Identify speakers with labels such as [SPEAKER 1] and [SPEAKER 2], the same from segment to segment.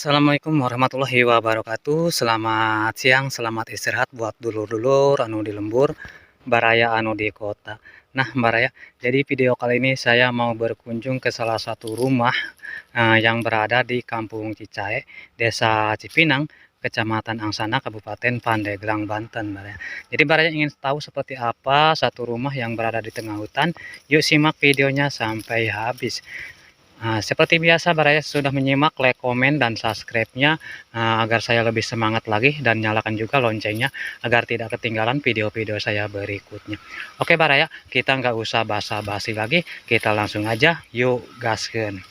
[SPEAKER 1] Assalamualaikum warahmatullahi wabarakatuh. Selamat siang, selamat istirahat buat dulur-dulur anu di lembur, baraya anu di kota. Nah, baraya, jadi video kali ini saya mau berkunjung ke salah satu rumah yang berada di Kampung Cicahe, Desa Cipinang, Kecamatan Angsana, Kabupaten Pandeglang, Banten, baraya. Jadi baraya ingin tahu seperti apa satu rumah yang berada di tengah hutan. Yuk simak videonya sampai habis. Nah, seperti biasa Baraya sudah menyimak, like, komen, dan subscribe-nya agar saya lebih semangat lagi dan nyalakan juga loncengnya agar tidak ketinggalan video-video saya berikutnya. Oke Baraya, kita nggak usah basa-basi lagi, kita langsung aja yuk gaskeun.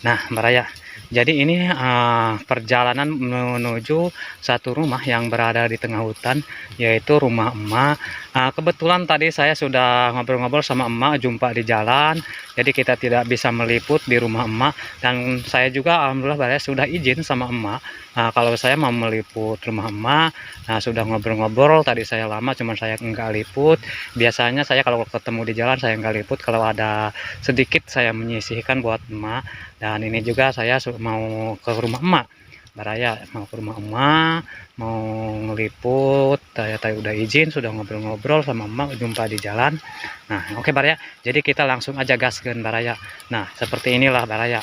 [SPEAKER 1] Nah, Baraya, jadi ini perjalanan menuju satu rumah yang berada di tengah hutan, yaitu rumah emak. Kebetulan tadi saya sudah ngobrol-ngobrol sama emak, jumpa di jalan, jadi kita tidak bisa meliput di rumah emak. Dan saya juga alhamdulillah Baraya sudah izin sama emak. Kalau saya mau meliput rumah emak, sudah ngobrol-ngobrol, tadi saya lama, cuman saya nggak liput. Biasanya saya kalau ketemu di jalan saya nggak liput, kalau ada sedikit saya menyisihkan buat emak. Dan ini juga saya mau ke rumah emak Baraya, mau ke rumah emak, mau ngeliput. Saya tadi udah izin, sudah ngobrol-ngobrol sama emak, jumpa di jalan. Nah, oke Baraya, jadi kita langsung aja gaskeun Baraya. Nah, seperti inilah Baraya,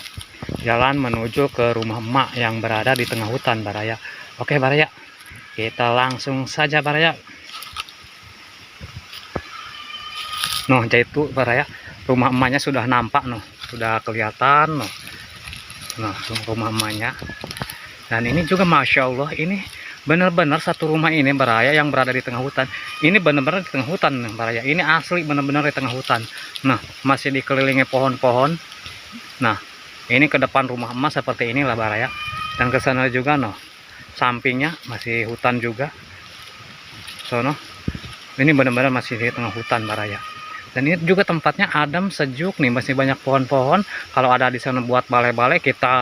[SPEAKER 1] jalan menuju ke rumah emak yang berada di tengah hutan Baraya. Oke Baraya, kita langsung saja Baraya. Noh, jadi itu Baraya, rumah emaknya sudah nampak noh, sudah kelihatan noh. Nah, rumah emaknya. Dan ini juga Masya Allah, ini benar-benar satu rumah ini Baraya yang berada di tengah hutan. Ini benar-benar di tengah hutan Baraya. Ini asli benar-benar di tengah hutan. Nah, masih dikelilingi pohon-pohon. Nah, ini ke depan rumah emak seperti inilah Baraya. Dan ke sana juga noh, sampingnya masih hutan juga. Sono, ini benar-benar masih di tengah hutan Baraya. Dan ini juga tempatnya adem, sejuk nih, masih banyak pohon-pohon. Kalau ada di sana buat balai-balai, kita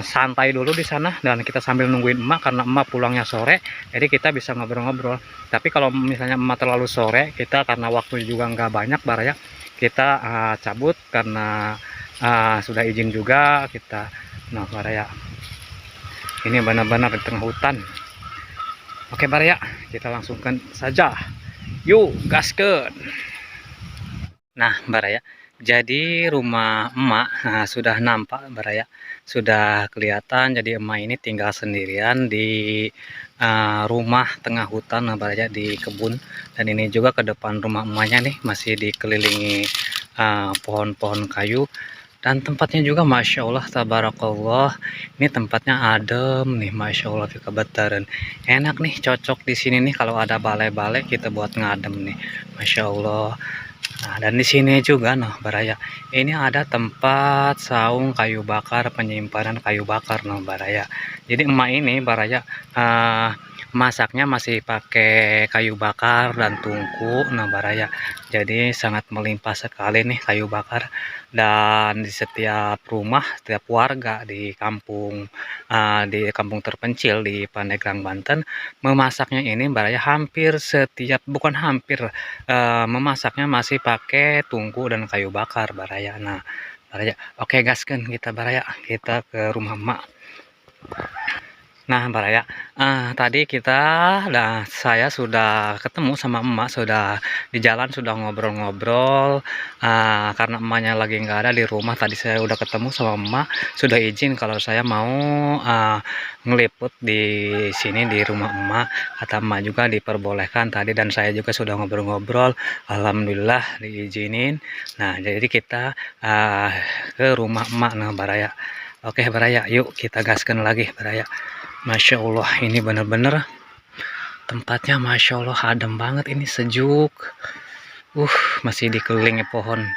[SPEAKER 1] santai dulu di sana dan kita sambil nungguin emak, karena emak pulangnya sore, jadi kita bisa ngobrol-ngobrol. Tapi kalau misalnya emak terlalu sore, kita karena waktu juga nggak banyak Baraya, kita cabut karena sudah izin juga kita. Nah Baraya, ini benar-benar di tengah hutan. Oke Baraya, kita langsungkan saja, yuk gaskeun. Nah Baraya, jadi rumah emak sudah nampak Baraya, sudah kelihatan. Jadi emak ini tinggal sendirian di rumah tengah hutan Baraya, di kebun. Dan ini juga ke depan rumah emaknya nih masih dikelilingi pohon-pohon kayu. Dan tempatnya juga Masya Allah tabarakallah, ini tempatnya adem nih Masya Allah, kebetulan enak nih, cocok di sini nih kalau ada balai-balai kita buat ngadem nih Masya Allah. Nah, dan di sini juga noh Baraya, ini ada tempat saung kayu bakar, penyimpanan kayu bakar noh Baraya. Jadi emak ini Baraya masaknya masih pakai kayu bakar dan tungku nah Baraya. Jadi sangat melimpah sekali nih kayu bakar. Dan di setiap rumah, setiap warga di kampung terpencil di Pandeglang, Banten, memasaknya ini Baraya hampir setiap, bukan hampir, memasaknya masih pakai tungku dan kayu bakar Baraya. Nah Baraya, oke gaskeun kita Baraya, kita ke rumah emak. Nah Baraya, tadi saya sudah ketemu sama emak, sudah di jalan, sudah ngobrol-ngobrol. Karena emaknya lagi nggak ada di rumah, tadi saya udah ketemu sama emak, sudah izin kalau saya mau ngeliput di sini di rumah emak. Kata emak juga diperbolehkan tadi, dan saya juga sudah ngobrol-ngobrol, alhamdulillah diizinin. Nah jadi kita ke rumah emak nah Baraya. Oke Baraya, yuk kita gaskan lagi Baraya. Masya Allah, ini bener-bener tempatnya Masya Allah adem banget, ini sejuk. Masih dikelilingi pohon,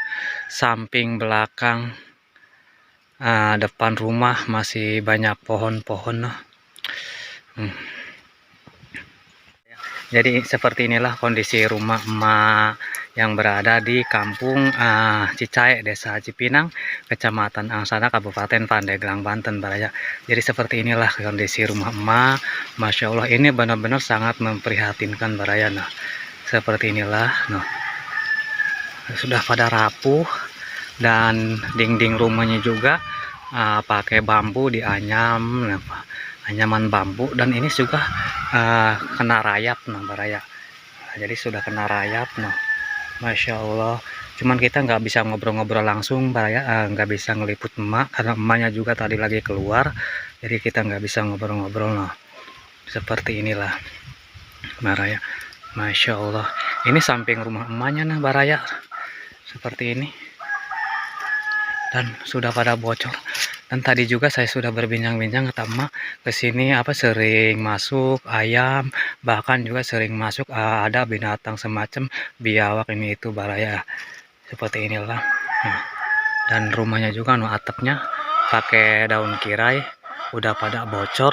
[SPEAKER 1] samping belakang depan rumah masih banyak pohon-pohon. Jadi seperti inilah kondisi rumah emak yang berada di Kampung Cicahe, Desa Cipinang, Kecamatan Angsana, Kabupaten Pandeglang, Banten Baraya. Jadi seperti inilah kondisi rumah emak. Masya Allah, ini benar-benar sangat memprihatinkan Baraya. Nah seperti inilah, nah, sudah pada rapuh, dan dinding rumahnya juga pakai bambu dianyam, nah, anyaman bambu, dan ini juga kena rayap nah baraya. Nah, jadi sudah kena rayap nah, Masya Allah. Cuman kita nggak bisa ngobrol-ngobrol langsung baraya, nggak bisa ngeliput emak karena emaknya juga tadi lagi keluar, jadi kita nggak bisa ngobrol-ngobrol nah. Seperti inilah baraya. Masya Allah, ini samping rumah emaknya nah baraya, seperti ini, dan sudah pada bocor. Dan tadi juga saya sudah berbincang-bincang kata emak, kesini sering masuk ayam, bahkan juga sering masuk ada binatang semacam biawak ini itu baraya. Seperti inilah. Nah, dan rumahnya juga atapnya pakai daun kirai, udah pada bocor.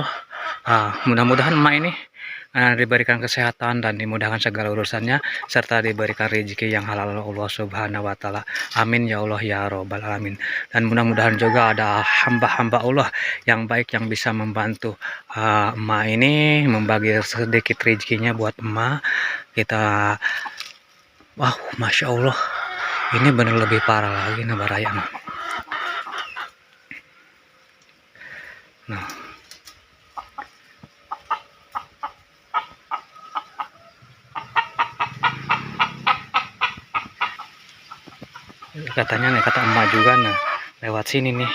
[SPEAKER 1] Mudah-mudahan emak ini diberikan kesehatan dan dimudahkan segala urusannya, serta diberikan rezeki yang halal Allah Subhanahu wa Ta'ala. Amin ya Allah ya Robbal Alamin. Dan mudah-mudahan juga ada hamba-hamba Allah yang baik yang bisa membantu emak ini, membagi sedikit rezekinya buat emak kita. Wow, Masya Allah, ini benar lebih parah lagi nah baraya nah. Katanya nih, kata emak juga nah, lewat sini nih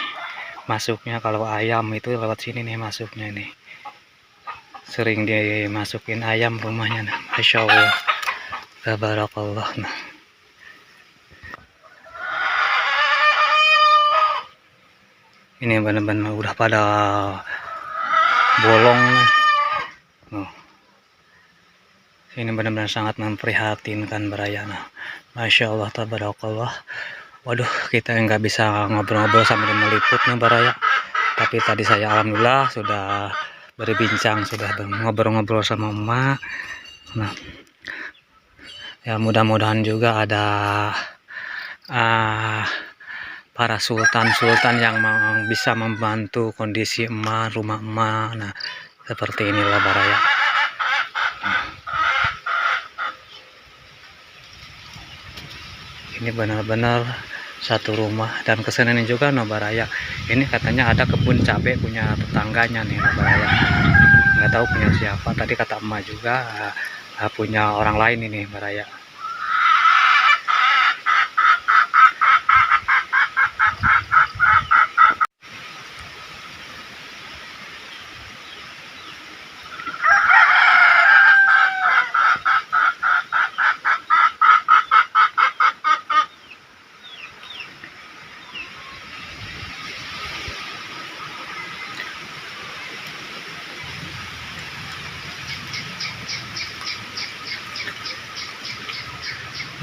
[SPEAKER 1] masuknya, kalau ayam itu lewat sini nih masuknya nih, sering dimasukin ayam rumahnya nah. Masya Allah, tabarakallah nah. Ini benar-benar udah pada bolong nih. Ini benar-benar sangat memprihatinkan baraya nah. Masya Allah, tabarakallah. Waduh, kita nggak bisa ngobrol-ngobrol sambil meliput nih baraya. Tapi tadi saya alhamdulillah sudah berbincang, sudah ngobrol-ngobrol sama emak. Nah, ya mudah-mudahan juga ada para sultan-sultan yang bisa membantu kondisi emak, rumah emak. Nah, seperti inilah baraya. Ini benar-benar satu rumah, dan kesenangan juga baraya. Ini katanya ada kebun cabai punya tetangganya nih baraya. Nggak tahu punya siapa. Tadi kata emak juga punya orang lain ini baraya.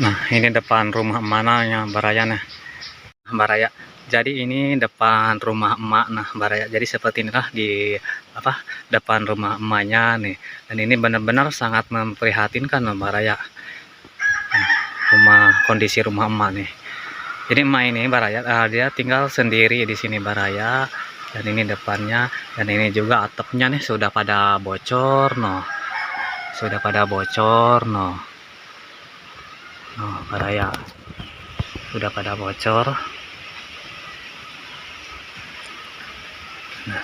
[SPEAKER 1] Nah, ini depan rumah mananya baraya nah baraya. Jadi ini depan rumah emak nah baraya. Jadi seperti inilah di depan rumah emaknya nih. Dan ini benar-benar sangat memprihatinkan nah baraya. Kondisi rumah emak nih. Jadi emak ini baraya dia tinggal sendiri di sini baraya. Dan ini depannya, dan ini juga atapnya nih sudah pada bocor noh. Sudah pada bocor noh. Oh, baraya sudah pada bocor. Nah,